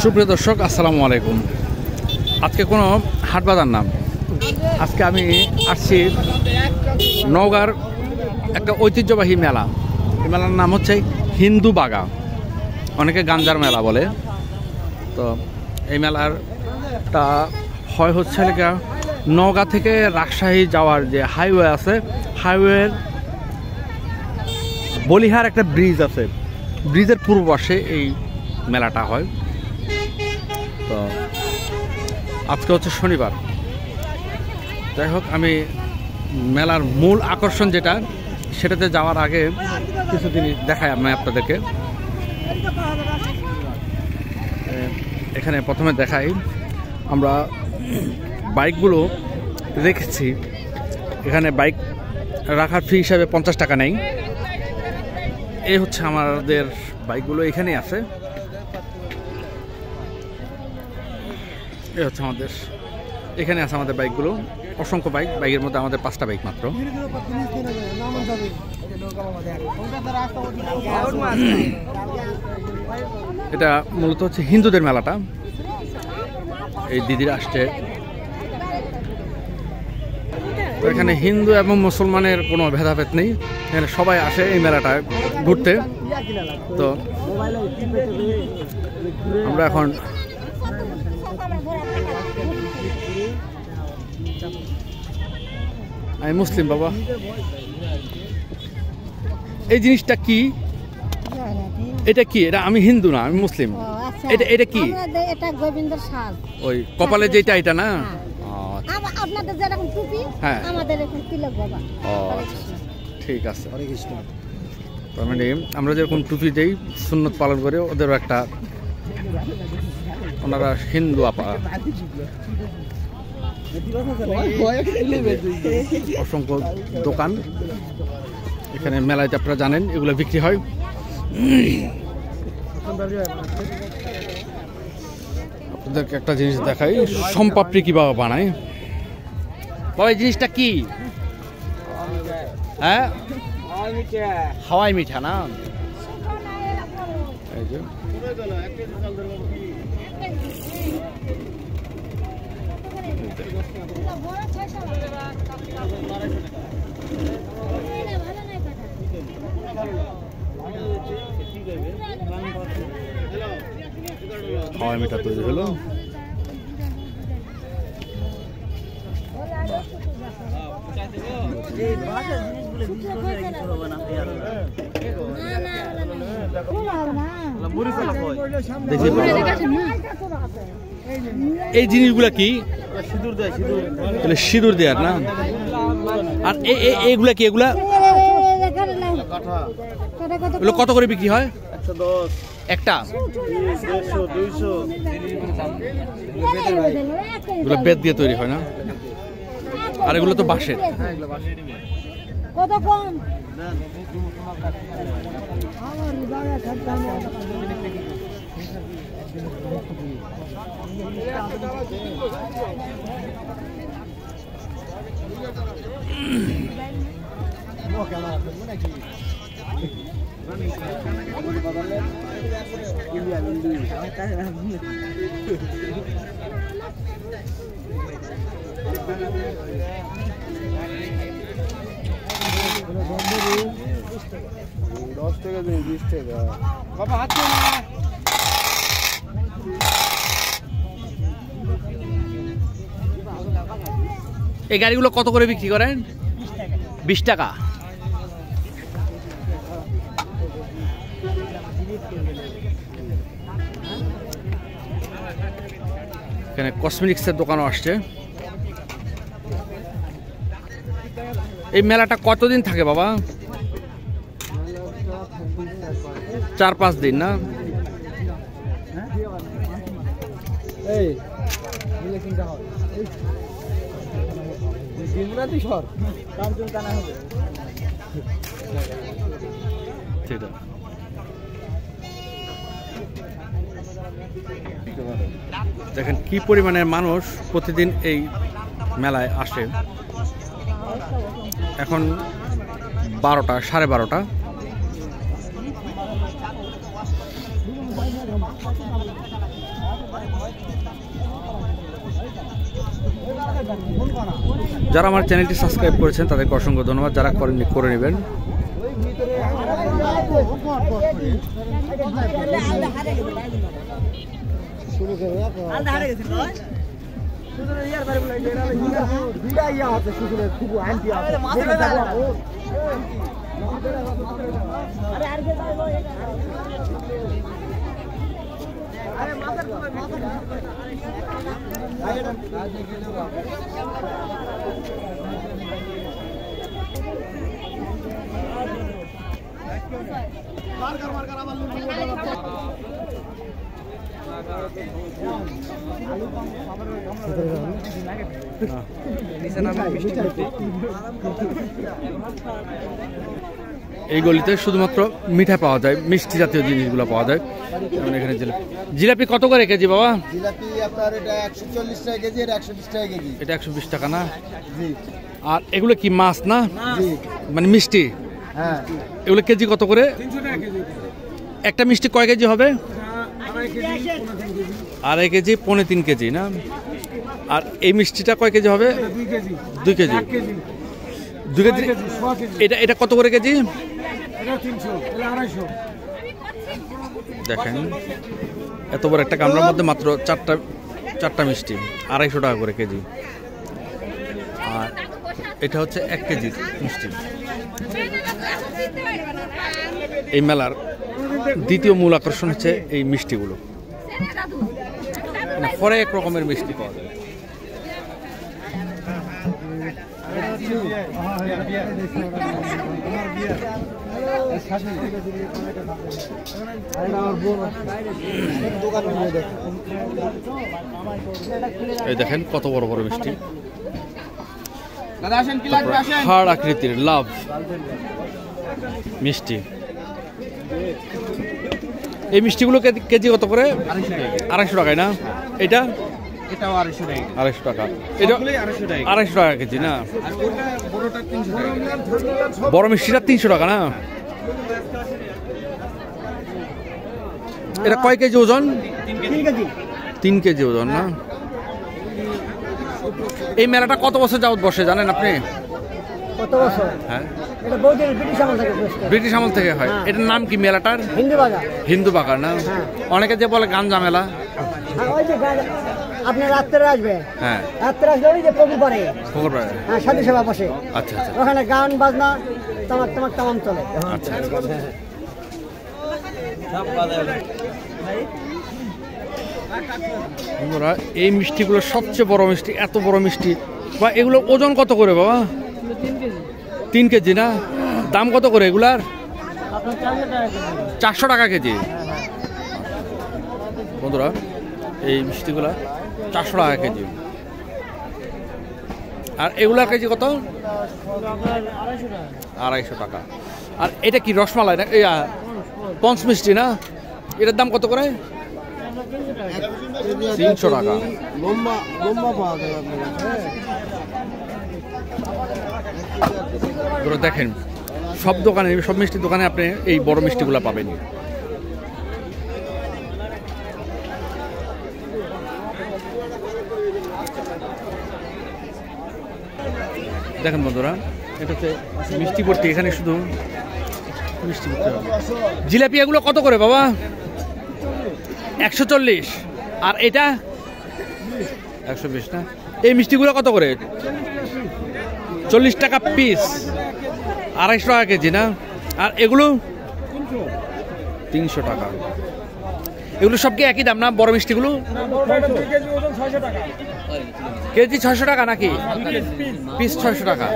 সুপ্রিয় দর্শক, আসসালামু আলাইকুম। আজকে কোনো হাট বাজার না, আজকে আমি আসছি নওগাঁর একটা ঐতিহ্যবাহী মেলা। এই মেলার নাম হচ্ছে হিন্দু বাগা, অনেকে গাঞ্জার মেলা বলে। তো এই মেলারটা হয় হচ্ছে নওগাঁ থেকে রাজশাহী যাওয়ার যে হাইওয়ে আছে, হাইওয়ের বলিহার একটা ব্রিজ আছে, ব্রিজের পূর্ব পাশে এই মেলাটা হয়। তো আজকে হচ্ছে শনিবার। যাই হোক, আমি মেলার মূল আকর্ষণ যেটা, সেটাতে যাওয়ার আগে কিছু জিনিস দেখাই আমি আপনাদেরকে। এখানে প্রথমে দেখাই, আমরা বাইকগুলো রেখেছি। এখানে বাইক রাখার ফি হিসাবে 50 টাকা নেই। এই হচ্ছে আমাদের বাইকগুলো এখানেই আছে। এই হচ্ছে আমাদের, এখানে আছে আমাদের বাইকগুলো, অসংখ্য বাইক। বাইকের মধ্যে আমাদের 5টা বাইক মাত্র। এটা মূলত হচ্ছে হিন্দুদের মেলাটা। এই দিদিরা আসছে। তো এখানে হিন্দু এবং মুসলমানের কোনো ভেদাভেদ নেই, এখানে সবাই আসে এই মেলাটায় ঘুরতে। তো আমরা এখন আমি মুসলিম বাবা। এই জিনিসটা কি? এটা কি? এটা আমি হিন্দু না, আমি মুসলিম। এটা এটা কি? এটা গোবিন্দর শাল। ওই কপালে যেটা, এটা না? আপনাদের যেরকম টুপি, হ্যাঁ, আমাদের এখানে তিলক বাবা। ঠিক আছে। তার মানে আমরা যেরকম টুপি দেই, সুন্নত পালন করে, ওদেরও একটা, ওনারা হিন্দু আপা। অসংখ্য দোকান এখানে মেলায়, আপনারা জানেন এগুলো বিক্রি হয়। আপনাদেরকে একটা জিনিস দেখাই, সম্পাপড়ি কিভাবে বানায়। বাবা, এই জিনিসটা কি? হ্যাঁ, হাওয়াই মিঠা না? এই যে হাওয়াই মিঠা তৈরি হলো। এই জিনিসগুলা কি? সিঁদুর দেয়ার না? আর এইগুলা কি? এগুলা কত করে বিক্রি হয়? 110 একটা। 150 200 এগুলো বেত দিয়ে তৈরি হয় না? আর এগুলো তো বাঁশের। কত কম? এই গাড়িগুলো কত করে বিক্রি করেন? 20 টাকা। এখানে কসমেটিক্সের দোকানও আসছে। এই মেলাটা কতদিন থাকে বাবা? 4-5 দিন না? দেখেন কি পরিমাণে মানুষ প্রতিদিন এই মেলায় আসে। এখন 12টা, 12:30। যারা আমার চ্যানেলটি সাবস্ক্রাইব করেছেন তাদেরকে অসংখ্য ধন্যবাদ, যারা করেননি করে নেবেন। এই গলিতে শুধুমাত্র মিঠা পাওয়া যায়, মিষ্টি জাতীয় জিনিসগুলো পাওয়া যায়। যেমন এখানে জিলাপি কত করে কেজি বাবা? জিলাপি আপনার এটা 140 টাকা কেজি, এটা 120 টাকা কেজি। এটা 120 টাকা না? জি। আর এগুলো কি মাছ না? জি। মানে মিষ্টি? হ্যাঁ। এগুলো কেজি কত করে? 300 টাকা কেজি। একটা মিষ্টি কয় কেজি হবে? 2.5 কেজি, 2.5 কেজি, 3.5 কেজি না? আর এই মিষ্টিটা কয় কেজি হবে? 2 KG. 2 KG. 1 KG. 2 KG. 100 KG. এটা কত করে কেজি? এটা 300, এটা 250। দেখেন এত বড় একটা গামলার মধ্যে মাত্র চারটা মিষ্টি, 250 টাকা করে কেজি। আর এটা হচ্ছে 1 কেজি মিষ্টি। এই মেলার দ্বিতীয় মূল আকর্ষণ হচ্ছে এই মিষ্টিগুলো। পরে এক রকমের মিষ্টি পাওয়া যায়। এই দেখেন কত বড় বড় মিষ্টি, হাড় আকৃতির লাভ মিষ্টি। এই মিষ্টিগুলো কেজি কত করে? 250 টাকায় না? এটা এটাও 250 টাকা। 250 টাকা। এটা 250 টাকা কেজি না? আর ওটা বড়টা 300 টাকা। বড় মিষ্টিটা 300 টাকা না? এটা কয় কেজি ওজন? 3 কেজি। 3 কেজি ওজন না? এই মেলাটা কত বছর যাবত বসে জানেন আপনি? কত বছর? হ্যাঁ, এটা বহুদিন ব্রিটিশ আমল থেকে বসতো। ব্রিটিশ আমল থেকে হয়। এটার নাম কি মেলাটার? হিন্দু বাজার। হিন্দু বাজার না? অনেকে যে বলে গাঞ্জা মেলা। হ্যাঁ, ওই যে আপনি রাত্রে আসবে, হ্যাঁ, রাত্রে আসলে ওই যে পুকুর পাড়ে, খবর পায়। হ্যাঁ, সাধু সেবা বসে, আচ্ছা আচ্ছা ওখানে গান বাজনা তামাক চলে। আচ্ছা। বন্ধুরা, এই মিষ্টিগুলো সবচেয়ে বড় মিষ্টি, এত বড় মিষ্টি। বা এগুলো ওজন কত করে বাবা? 3 কেজি না? দাম কত করে এগুলার? 400 টাকা কেজি। বন্ধুরা, এই মিষ্টিগুলা 400 টাকা কেজি। আর এগুলার কেজি কত? 250 টাকা। আর এটা কি রসমালাই না? পঞ্চ মিষ্টি না? এটার দাম কত করে? 300 টাকা। লম্বা পাওয়া যায় আপনার কাছে। দেখেন সব দোকানে, সব মিষ্টির দোকানে আপনি এই বড় মিষ্টিগুলো পাবেন। দেখেন বন্ধুরা, এটা হচ্ছে মিষ্টি ভর্তি। এখানে শুধু মিষ্টি ভর্তি হবে। জিলাপি এগুলো কত করে বাবা? 140। আর এটা 120 না? এই মিষ্টিগুলো কত করে? 40 টাকা পিস, 250 টাকা কেজি না? আর এগুলো 300 টাকা। এগুলো সব কি একই দাম না বড় মিষ্টিগুলো? কেজি 600 টাকা নাকি? পিস 600 টাকা।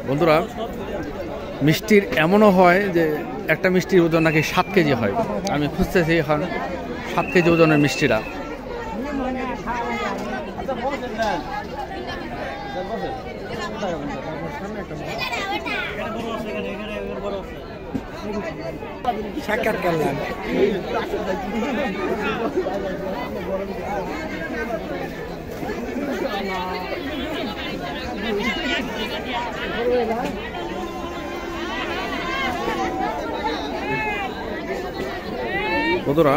বন্ধুরা, মিষ্টির এমনও হয় যে একটা মিষ্টির ওজন নাকি 7 কেজি হয়। আমি খুঁজতেছি এখন 7 কেজি ওজনের মিষ্টিটা। সাক্ষাৎ করলাম। বন্ধুরা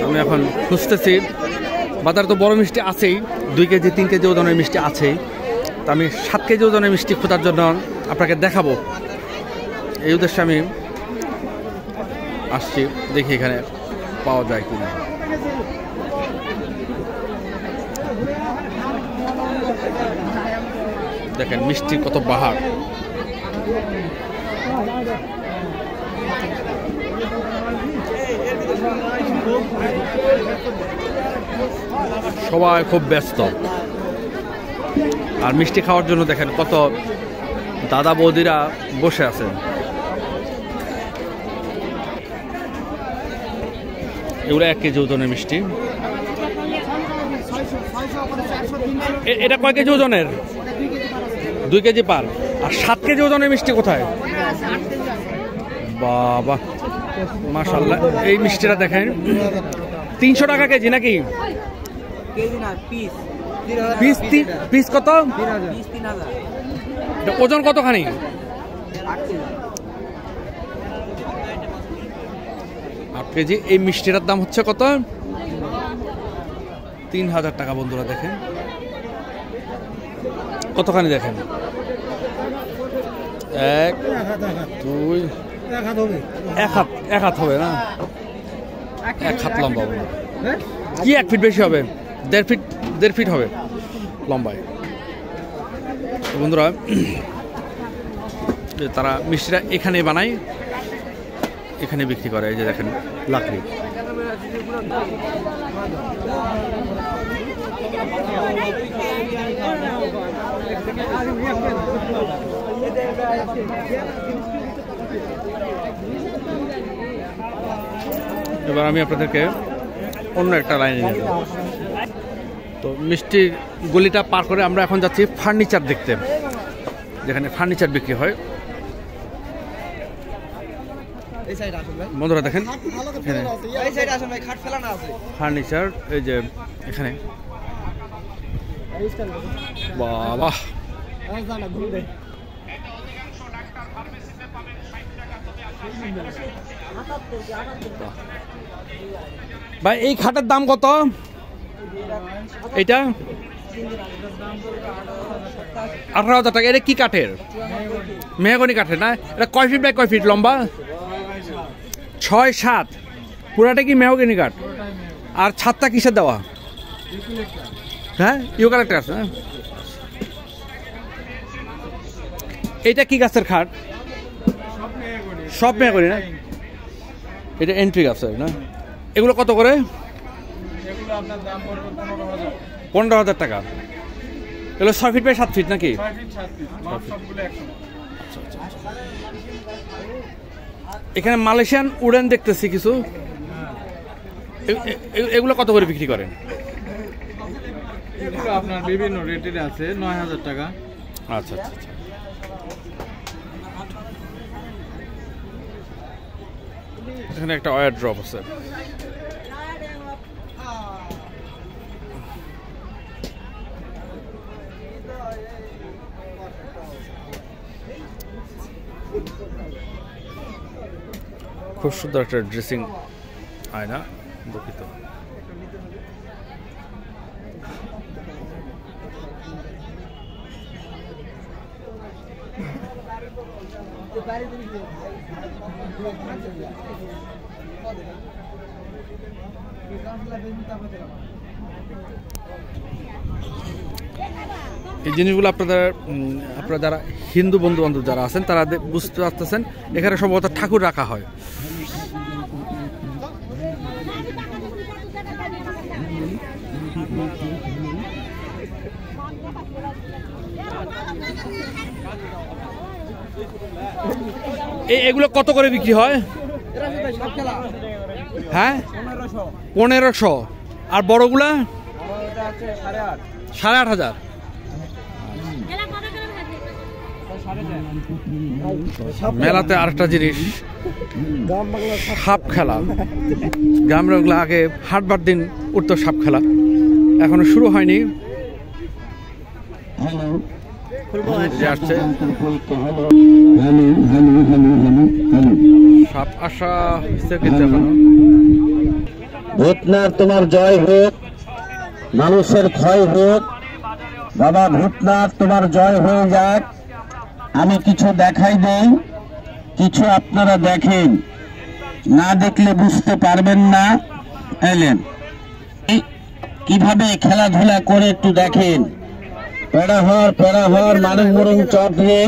আমি এখন খুঁজতেছি, বাজারে তো বড় মিষ্টি আছেই, 2 কেজি 3 কেজি ওজনের মিষ্টি আছেই। তা আমি 7 কেজি ওজনের মিষ্টি খোঁজার জন্য আপনাকে দেখাবো, এই উদ্দেশ্যে আমি আসছি। দেখি এখানে পাওয়া যায় কিনা। দেখেন মিষ্টির কত বাহার। সবাই খুব ব্যস্ত, আর মিষ্টি খাওয়ার জন্য দেখেন কত দাদা বৌদিরা বসে আছেন। এগুলো 1 কেজি ওজনের মিষ্টি। এটা কয় কেজি ওজনের? 2 কেজি পার। আর 7 কেজি ওজনের মিষ্টি কোথায়? বাবা মাশাআল্লাহ, এই মিষ্টিটা দেখেন 300 টাকা কেজি নাকি? পিস কত? ওজন কতখানি? 8 কেজি। এই মিষ্টিটার দাম হচ্ছে কত? 3000 টাকা। বন্ধুরা দেখেন কতখানি, দেখেন 1 2 1 হাত হবে না, 1 হাত লম্বা হবে কি? 1 ফিট বেশি হবে, 1.5 ফিট হবে লম্বায়। বন্ধুরা তারা মিষ্টিটা এখানে বানায়, এখানে বিক্রি করে। এই যে দেখেন লাকড়ি। এবার আমি আপনাদেরকে অন্য একটা লাইনে নিয়ে যাব। তো মিষ্টির গলিটা পার করে আমরা এখন যাচ্ছি ফার্নিচার দেখতে, যেখানে ফার্নিচার বিক্রি হয়। বন্ধুরা দেখেন ফার্নিচার, এই যে এখানে বাবা ভাই, এই খাটের দাম কত? এটা 18,000 টাকা। এটা কি কাঠের? মেহগনি কাঠের না? এটা কয় ফিট বাই কয় ফিট লম্বা? 6-7। পুরাটা কি মেহগনি কাঠ? আর ছাদটা কিসের দেওয়া? হ্যাঁ, ইউক্যালিপটাস। হ্যাঁ, এটা কি গাছের খাট? সব মেহগনি না? এটা এন্ট্রি গাছের না? এগুলো কত করে? 15,000 টাকা। এগুলো 6 ফিট বাই 7 ফিট নাকি? এখানে মালয়েশিয়ান উডেন দেখতেছি কিছু। এগুলো কত করে বিক্রি করেন? এগুলো আপনার বিভিন্ন রেটের আছে, 9,000 টাকা। আচ্ছা আচ্ছা আচ্ছা। এখানে একটা ওয়্যার ড্রপ আছে। খুব সুন্দর একটা ড্রেসিং আয়না, দুঃখিত। এই জিনিসগুলো আপনারা যারা হিন্দু বন্ধু বান্ধব যারা আছেন তারা বুঝতে পারতেছেন, এখানে সম্ভবত ঠাকুর রাখা হয়। এগুলো কত করে বিক্রি হয়? হ্যাঁ, 1500। আর বড়গুলা 8,500। মেলাতে আরেকটা জিনিস, সাপ খেলা। গ্রামের আগে হাটবার দিন উঠতো সাপ খেলা, এখনো শুরু হয়নি। যে আসছে সাপ আসা হচ্ছে কিন্তু এখনো। ভূতনাথ তোমার জয় হোক, মানুষের ক্ষয় হোক। বাবা ভূতনাথ তোমার জয় হয়ে যাক। আমি কিছু দেখাই দেই, কিছু আপনারা দেখেন, না দেখলে বুঝতে পারবেন না। এলেন কিভাবে খেলাধুলা করে একটু দেখেন। পেড়াহর মানুষ মরুন চটরে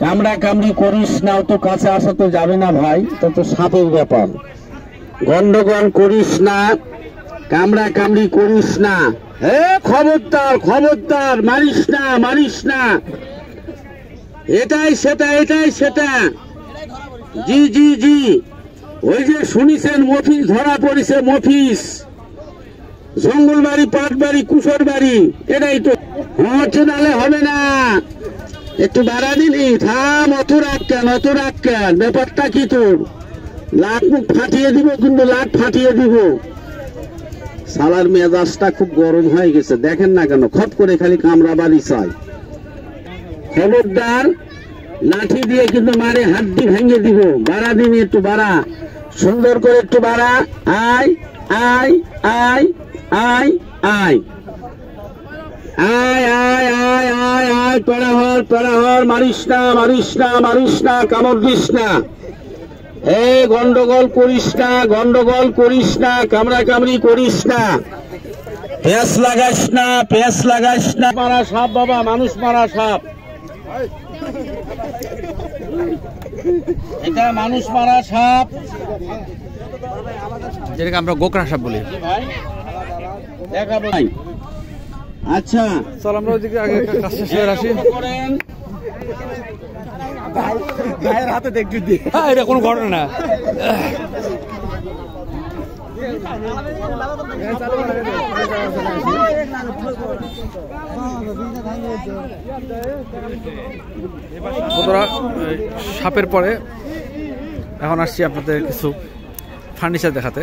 কামড়া কামড়ি করিস না, তো কাছে আসা তো যাবে না ভাই, তো তো সাপের ব্যাপার। গন্ডগোল করিস না, কামড়া কামড়ি করিস না। খবরদার মারিস না। এটাই সেটা। জি ওই যে শুনিছেন মফিস ধরা পড়েছে, মফিস জঙ্গলবাড়ি, পাটবাড়ি, কুশোর বাড়ি, এটাই তো হচ্ছে। নালে হবে না, একটু বাড়া দিলি। থাম, অত রাখ কেন? ব্যাপারটা কি তোর? লাট মুখ ফাটিয়ে দিব, কিন্তু লাট ফাটিয়ে দিব। সালার মেজাজটা খুব গরম হয়ে গেছে, দেখেন না কেন খপ করে খালি কামড়া বাড়ি চাই। খবরদার, লাঠি দিয়ে কিন্তু মারে হাড্ডি ভেঙে দিব। বাড়া দিবি, একটু বাড়া, সুন্দর করে একটু বাড়া। আয় পেড়াহর মারিস না, কামড় দিস না। গন্ডগোল করিস না, কামড়া কামড়ি করিস না, পেঁচ লাগাস না। মারা সাপ বাবা, মানুষ মারা সাপ, এটা মানুষ মারা সাপ, যেটাকে আমরা গোকরা সাপ বলি। দেখাবো। আচ্ছা চল আমরা ওইদিকে আগে কাজ শেষ করে আসি। ভাইয়ের হাতে দেখতে দি। এটা কোনো ঘটনা না। সাপের পরে এখন আসছি আপনাদের কিছু ফার্নিচার দেখাতে।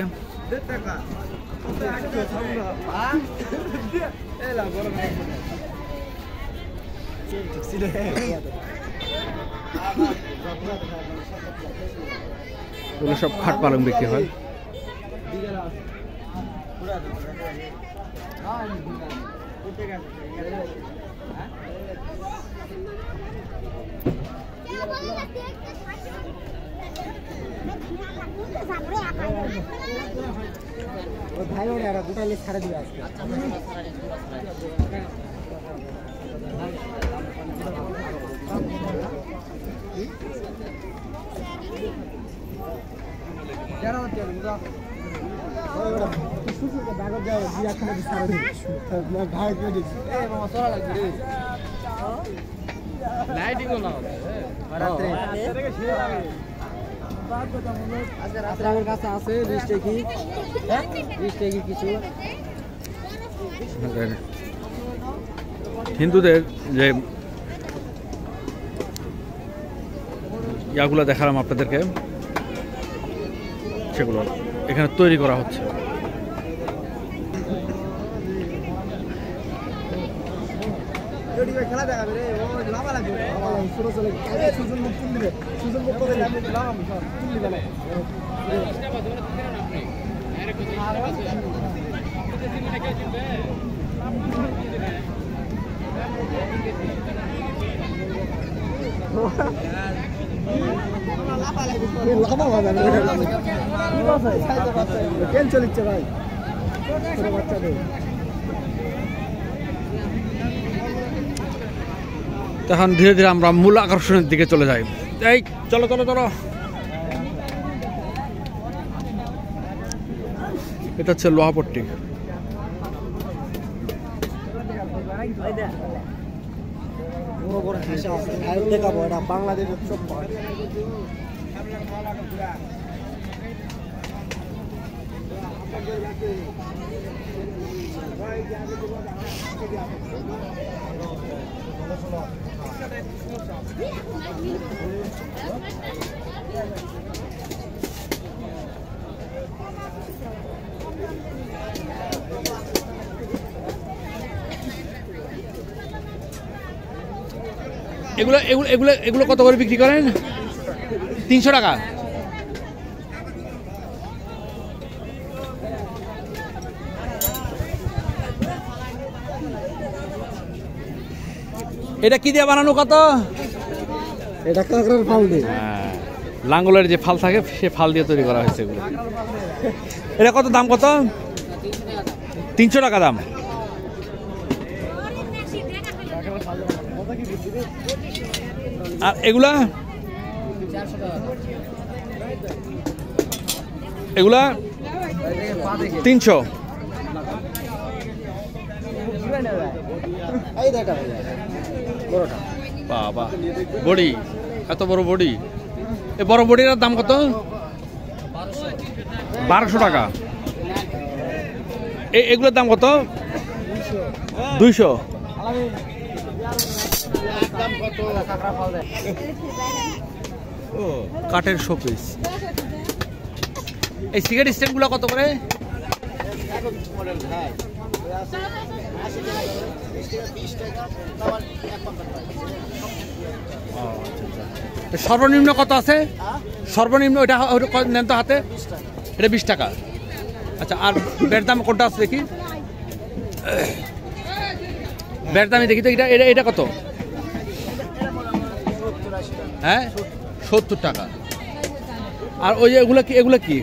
সব খাট পালং বিক্রি হয়। ভাই ওরা গোটালে ছাড়া দিবে আজকে। আমার কাছে আছে কিছু হিন্দুদের যে ইয়াগুলো দেখালাম আপনাদেরকে, সেগুলো এখানে তৈরি করা হচ্ছে। খেলা দেখাবে রে, ও লাভা লাগবে। সুরজ চলে সুজন মুখ তুল দিবে, সুজন মুখ করে আমি লাভ তুল দিবে না। কেন চলিচ্ছে ভাই বাচ্চাদের? তখন ধীরে ধীরে আমরা মূল আকর্ষণের দিকে চলে যাই। এই চলো, এটা হচ্ছে লোহাপট্টি। দেখাবো, এটা বাংলাদেশের সব এগুলো এগুলো এগুলো এগুলো কত করে বিক্রি করেন? 300 টাকা। এটা কি দিয়ে বানানো কত? এটা কাঁকড়ার ফাল দিয়ে। হ্যাঁ, লাঙ্গলের যে ফাল থাকে সে ফাল দিয়ে তৈরি করা হয়েছে এগুলো। এটা কত দাম কত? 300 টাকা দাম। আর এগুলা এগুলা 300। বাবা, বডি এত বড় বডি। এই বড় বডির দাম কত? 1200 টাকা। এগুলোর দাম কত? 200। কাঠের শোপিস। এই সিগারেট স্ট্যান্ড গুলো কত করে? সর্বনিম্ন কত আছে? সর্বনিম্ন ওটা নেন তো হাতে। এটা 20 টাকা। আচ্ছা, আর বের দাম কোনটা আছে দেখি? বের দামে দেখি তো। এটা এটা এটা কত? হ্যাঁ, 70 টাকা। আর ওই যে এগুলো কি? এগুলো কি?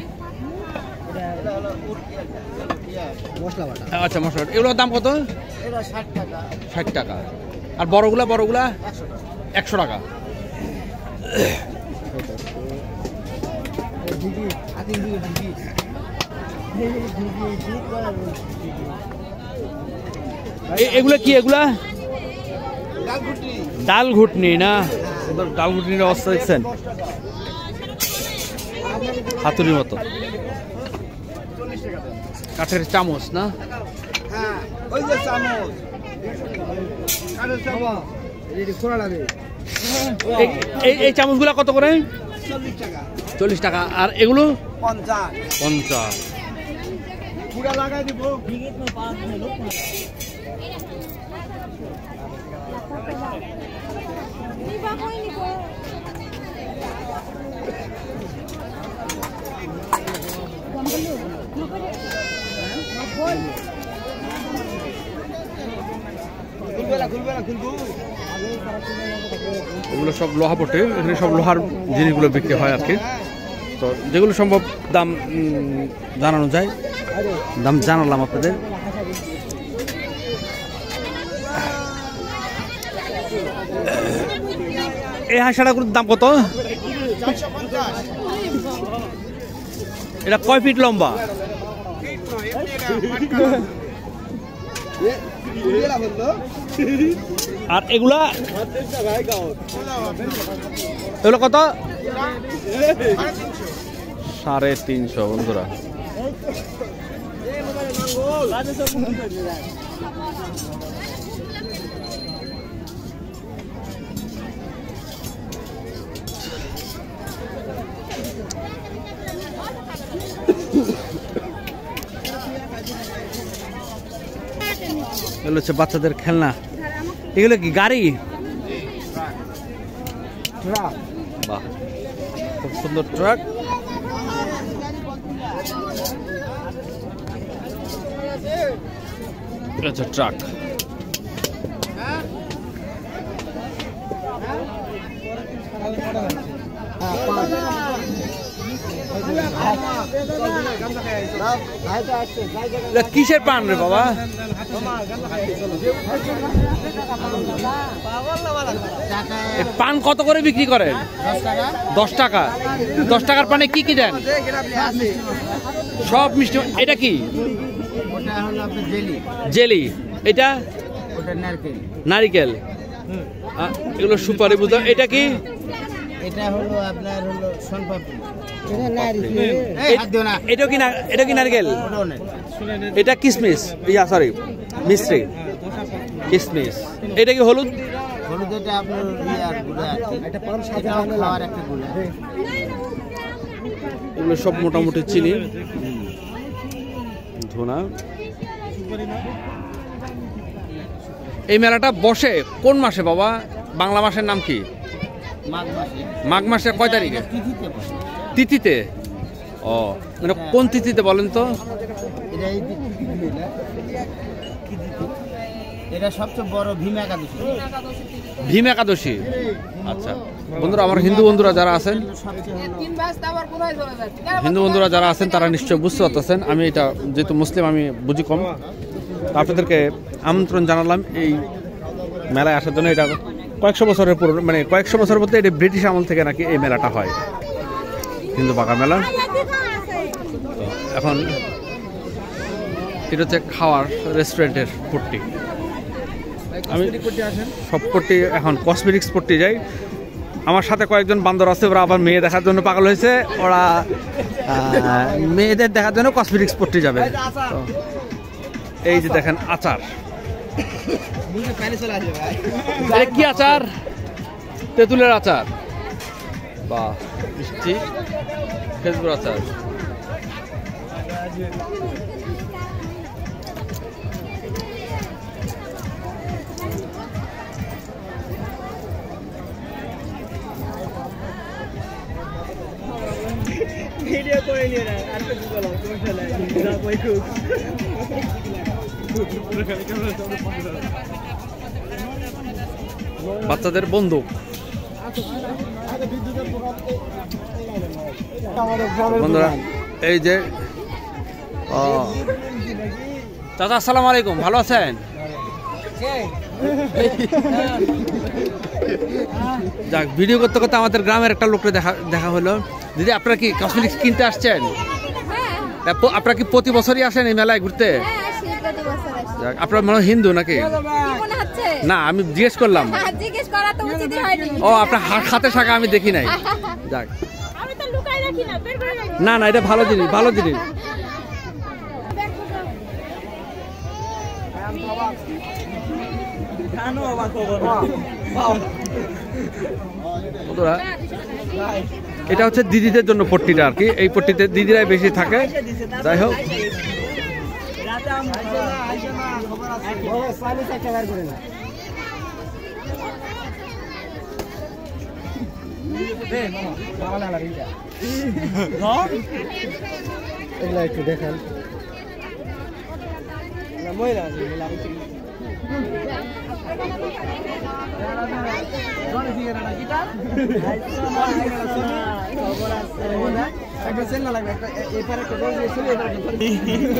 মশলা বাটা। আচ্ছা, মশলা। এগুলোর দাম কত? 60 টাকা। আর বড়গুলা? বড়গুলা 100 টাকা। এগুলা কি? এগুলা ডাল ঘুটনি না? ডাল ঘুটনির অবস্থা দেখছেন? হাতুড়ির মতো। কাঠের চামচ না? এই চামচগুলা কত করে? 40 টাকা। আর এগুলো 50। এগুলো সব লোহা পটে। এখানে সব লোহার জিনিসগুলো বিক্রি হয় আর কি। তো যেগুলো সম্ভব দাম জানানো যায়, দাম জানালাম আপনাদের। এই হাঁসাটাগুলোর দাম কত? এটা কয় ফিট লম্বা? আর এগুলা এগুলো কত? 350 বন্ধুরা। এগুলো হচ্ছে বাচ্চাদের খেলনা। এগুলো কি গাড়ি? বাহ, খুব সুন্দর ট্রাক। আচ্ছা, ট্রাক। কিসের পান রে বাবা? পান কত করে বিক্রি করেন? 10 টাকা। 10 টাকার পানে কি কি দেন? সব মিষ্টি। এটা কি? জেলি। এটা নারিকেল। এগুলো সুপারি বুঝা। এটা কি? এটা হলো আপনার হলো সোনপাপড়ি। এটা কি না? এটা কি নারকেল? এটা কিশমিশ। ইয়া সরি, মিষ্টি কিশমিশ। এটা কি হলুদ? হলুদ এটা আপনার ইয়ার গুড়া। এটা পান সাদা খাওয়ার একটা গুড়া। এগুলো সব মোটামুটি চিনি, ধনা। এই মেলাটা বসে কোন মাসে বাবা? বাংলা মাসের নাম কি? মাঘ মাসে মাঘ মাসে কয় তারিখে? তিথিতে পড়ে। তিথিতে। ও মানে কোন তিথিতে বলেন তো? এটা এই তিথি না? কি তিথি? এটা সবচেয়ে বড় ভীম একাদশী। ভীম একাদশী। আচ্ছা বন্ধুরা, আমার হিন্দু বন্ধুরা যারা আছেন, হিন্দু বন্ধুরা যারা আছেন তারা নিশ্চয় বুঝতে পারতেছেন। আমি এটা যেহেতু মুসলিম আমি বুঝি কম, আপনাদেরকে আমন্ত্রণ জানালাম এই মেলায় আসার জন্য। এটা কয়েকশো বছরের পুরনো, মানে কয়েকশো বছর বলতে এটা ব্রিটিশ আমল থেকে নাকি এই মেলাটা হয়, হিন্দু পাকা মেলা। তো এখন এটা হচ্ছে খাওয়ার রেস্টুরেন্টের পট্টি। আমি সব পট্টি এখন কসমেটিক্স পট্টি যাই। আমার সাথে কয়েকজন বান্দর আছে, ওরা আবার মেয়ে দেখার জন্য পাগল হয়েছে। ওরা মেয়েদের দেখার জন্য কসমেটিক্স পট্টি যাবে। তো এই যে দেখেন আচার, কি আচার? তেঁতুলের আচার বা মিষ্টি খেজুর আচার। ভিডিও করে নিয়ে না আর কিছু বলো সমস্যা নাই যা কই খুব বাচ্চাদের বন্দুক। বন্ধুরা এই যে চাচা আসসালামু আলাইকুম, ভালো আছেন? যাক, ভিডিও করতে করতে আমাদের গ্রামের একটা লোককে দেখা হলো। দিদি আপনারা কি কসমেটিক্স কিনতে আসছেন? আপনারা কি প্রতি বছরই আসেন এই মেলায় ঘুরতে? আপনারা মনে হয় হিন্দু নাকি? না আমি জিজ্ঞেস করলাম। ও আপনার হাতে শাখা আমি দেখি নাই। যাক, না না এটা ভালো জিনিস, ভালো জিনিস। এটা হচ্ছে দিদিদের জন্য পট্টিটা আর কি। এই পট্টিতে দিদিরাই বেশি থাকে। যাই হোক, একটু দেখেন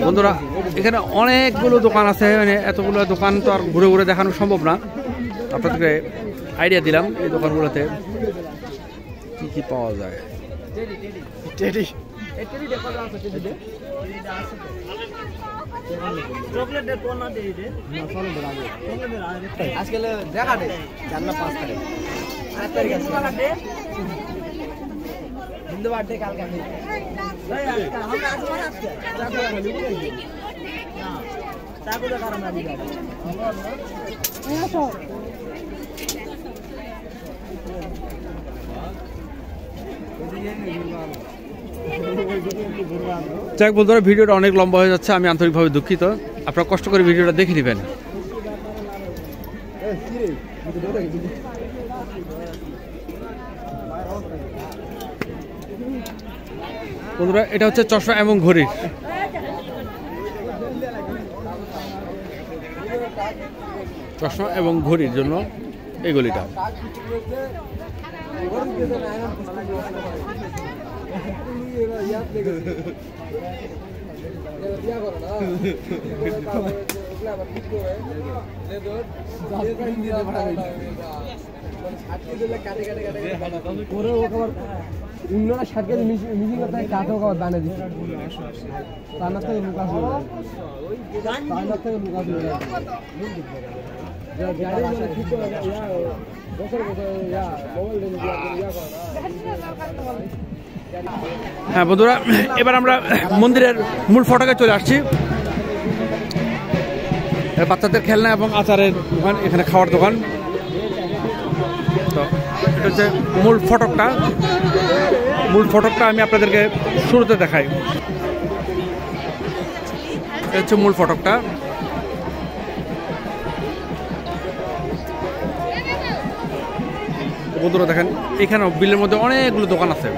বন্ধুরা এখানে অনেকগুলো দোকান আছে, মানে এতগুলো দোকান তো আর ঘুরে ঘুরে দেখানো সম্ভব না। আপনাদেরকে আইডিয়া দিলাম এই দোকানগুলোতে কি কি পাওয়া যায়। আজকে দেখা দে জানলা 5 তারিখ 8 তারিখ আছে হিন্দু বার্থডে কালকে আমি ভাই আজকে আমরা আজকে না তাকো দা কারণ আমি যাব যাক বন্ধুরা, ভিডিওটা অনেক লম্বা হয়ে যাচ্ছে, আমি আন্তরিকভাবে দুঃখিত। আপনারা কষ্ট করে ভিডিওটা দেখে নেবেন। বন্ধুরা এটা হচ্ছে চশমা এবং ঘড়ির। চশমা এবং ঘড়ির জন্য এই গলিটা। উন্নয়ন সাতকে মিজিং করতে কাঠও খাবার দানে দিচ্ছে তার থেকে লুকা শুরু তার থেকে লুকা শুরু হ্যাঁ বন্ধুরা, এবার আমরা মন্দিরের মূল ফটকে চলে আসছি। বাচ্চাদের খেলনা এবং আচারের দোকান, এখানে খাওয়ার দোকান। তো এটা হচ্ছে মূল ফটকটা। মূল ফটকটা আমি আপনাদেরকে শুরুতে দেখাই। এটা হচ্ছে মূল ফটকটা। বন্ধুরা দেখেন এখানেও বিলের মধ্যে অনেকগুলো দোকান আছে।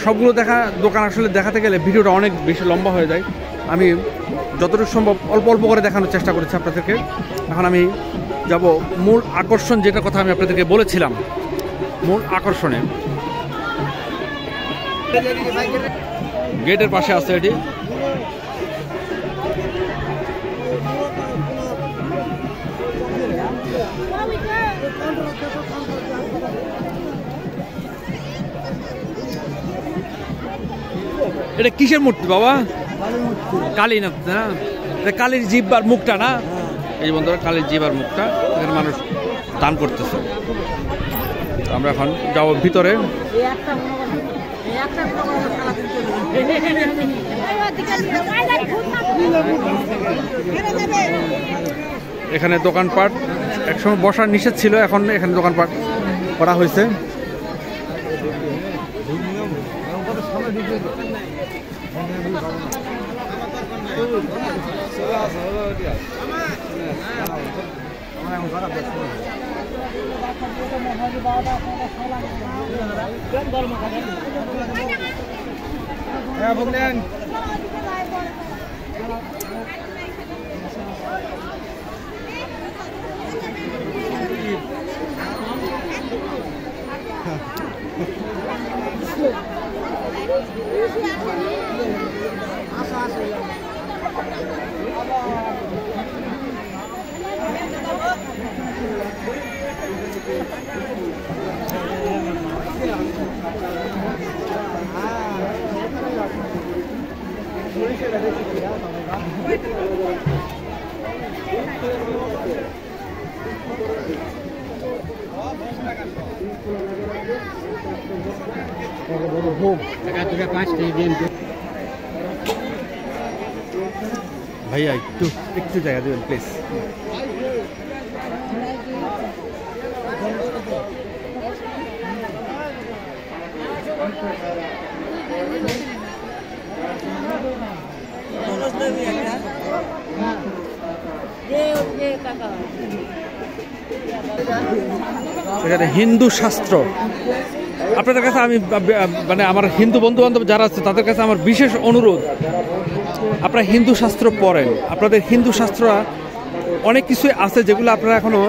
সবগুলো দোকান আসলে দেখাতে গেলে ভিডিওটা অনেক বেশি লম্বা হয়ে যায়। আমি যতটুকু সম্ভব অল্প অল্প করে দেখানোর চেষ্টা করেছি আপনাদেরকে। এখন আমি যাব মূল আকর্ষণ, যেটা কথা আমি আপনাদেরকে বলেছিলাম, মূল আকর্ষণে। গেটের পাশে আছে এটি। এটা কিসের মূর্তি বাবা? কালী না? এটা কালীর জিভ আর মুখটা না? এই বন্ধুরা কালীর জিভ আর মুখটা এখানে মানুষ দান করতেছে। আমরা এখন যাবো ভিতরে। এখানে দোকানপাট একসময় বসার নিষেধ ছিল, এখন এখানে দোকানপাট করা হয়েছে। ভাইয়া একটু একটু জায়গা দেবেন প্লিজ। এখানে হিন্দু শাস্ত্র, আপনাদের কাছে আমি মানে আমার হিন্দু বন্ধু বান্ধব যারা আছে তাদের কাছে আমার বিশেষ অনুরোধ, আপনারা হিন্দু শাস্ত্র পড়েন। আপনাদের হিন্দু শাস্ত্র অনেক কিছুই আছে যেগুলো আপনারা এখনো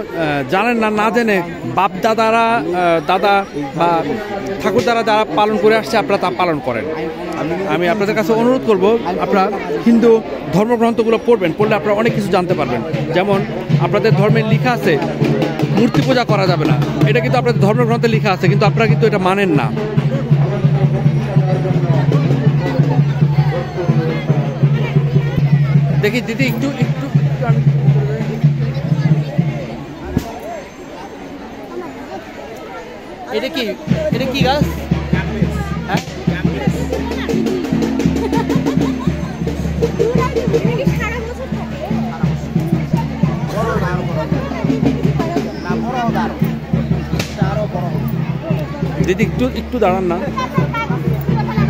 জানেন না, না জেনে বাপ দাদারা দাদা বা ঠাকুর দ্বারা যারা পালন করে আসছে আপনারা তা পালন করেন। আমি আপনাদের কাছে অনুরোধ করব আপনারা হিন্দু ধর্মগ্রন্থগুলো পড়বেন, পড়লে আপনারা অনেক কিছু জানতে পারবেন। যেমন আপনাদের ধর্মে লেখা আছে মূর্তি পূজা করা যাবে না, এটা কিন্তু আপনাদের ধর্মগ্রন্থে লেখা আছে, কিন্তু আপনারা কিন্তু এটা মানেন না। দেখি দিদি একটু একটু এটা কি, এটা কি গাছ? হ্যাঁ দিদি একটু একটু দাঁড়ান না,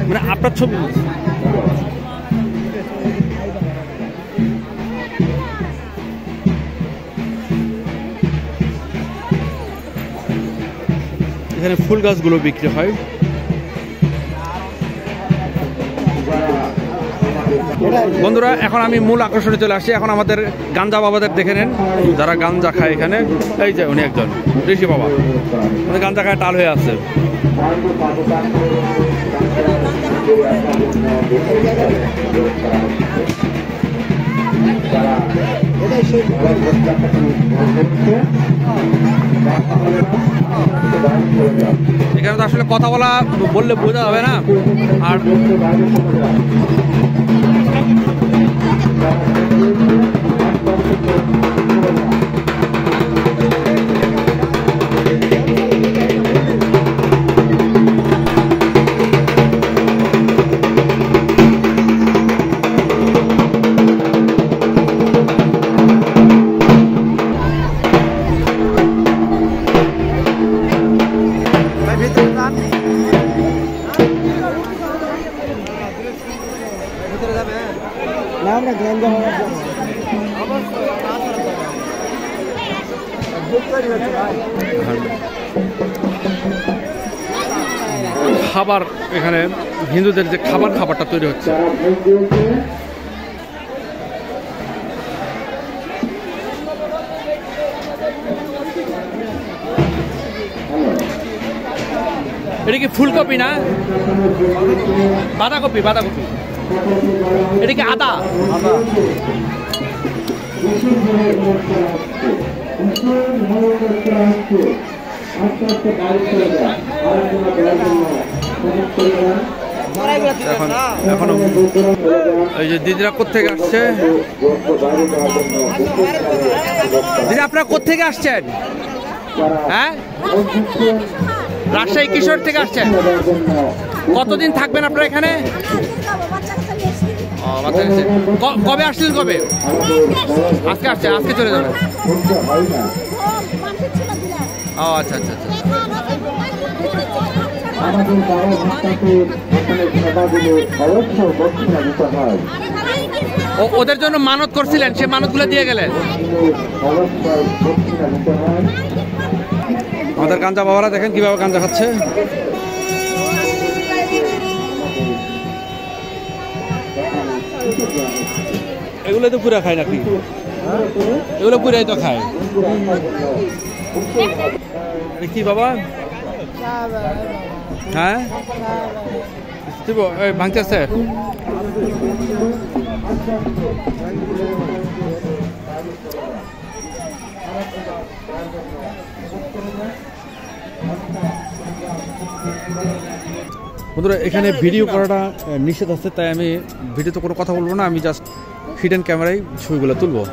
মানে আপনার ছবি। এখানে ফুল গাছগুলো বিক্রি হয়। বন্ধুরা এখন আমি মূল আকর্ষণে চলে আসছি। এখন আমাদের গাঞ্জা বাবাদের দেখে নেন, যারা গাঞ্জা খায় এখানে। এই যে উনি একজন ঋষি বাবা, উনি গাঞ্জা খায় টাল হয়ে আছে। এখানে তো আসলে কথা বললে বোঝা যাবে না। আর খাবার এখানে হিন্দুদের যে খাবারটা তৈরি হচ্ছে। এটা কি ফুলকপি না বাঁধাকপি? এটা কি আদা? এখন এই যে দিদিরা কোত্থেকে আসছে? দিদি আপনারা কোত্থেকে আসছেন? হ্যাঁ, রাজশাহী কিশোর থেকে আসছেন। কতদিন থাকবেন আপনারা এখানে? কবে আসলেন? কবে? আজকে আসছে, আজকে চলে যাবেন? ও আচ্ছা আচ্ছা আচ্ছা। ওদের জন্য মানত করছিলেন, সে মানতগুলো দিয়ে গেলেন। আমাদের গাঞ্জা বাবারা দেখেন কিভাবে গাঞ্জা খাচ্ছে। এগুলো তো পুরা খায় নাকি? এগুলো পুরাই তো খায়। কি বাবা? হ্যাঁ ভাঙতেছে। বন্ধুরা এখানে ভিডিও করাটা নিষেধ আছে, তাই আমি ভিডিওতে কোনো কথা বলবো না। আমি জাস্ট হিডেন ক্যামেরায় ছবিগুলো তুলবো।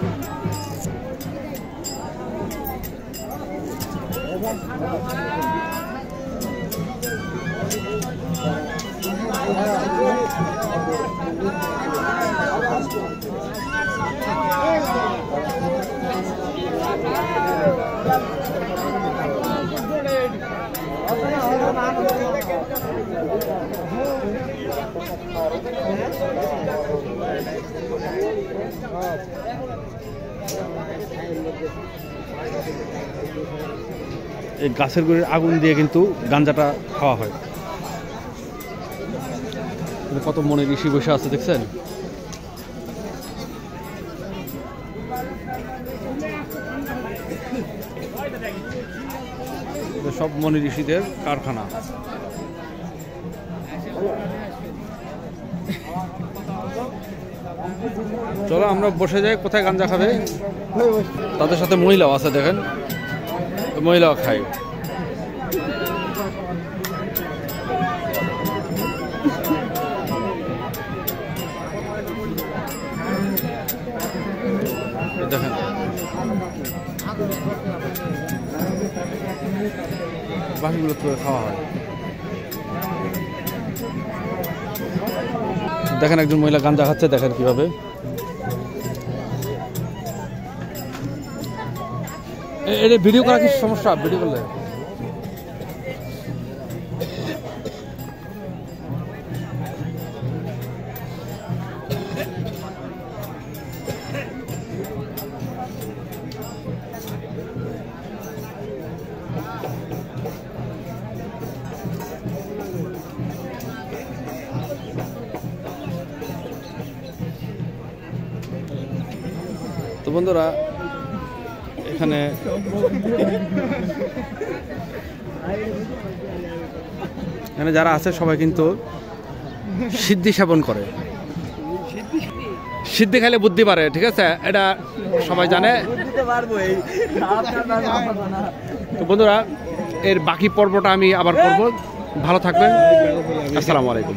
এই গাছের গুঁড়ির আগুন দিয়ে কিন্তু গাঞ্জাটা খাওয়া হয়। কত মনে ঋষি বসে আছে দেখছেন? সব মনি ঋষিদের কারখানা। চলো আমরা বসে যাই। কোথায় গাঞ্জা খাবে? তাদের সাথে মহিলাও আছে, দেখেন মহিলাও খায়। দেখেন বাকিগুলো তো খাওয়া হয়। দেখেন একজন মহিলা গাঞ্জা খাচ্ছে, দেখেন কিভাবে। এটা ভিডিও করা কি সমস্যা? ভিডিও করলে তো বন্ধুরা এখানে যারা আছে সবাই কিন্তু সিদ্ধি সেবন করে। সিদ্ধি খাইলে বুদ্ধি বাড়ে, ঠিক আছে? এটা সবাই জানে। তো বন্ধুরা এর বাকি পর্বটা আমি আবার করব। ভালো থাকবেন। আসসালামু আলাইকুম।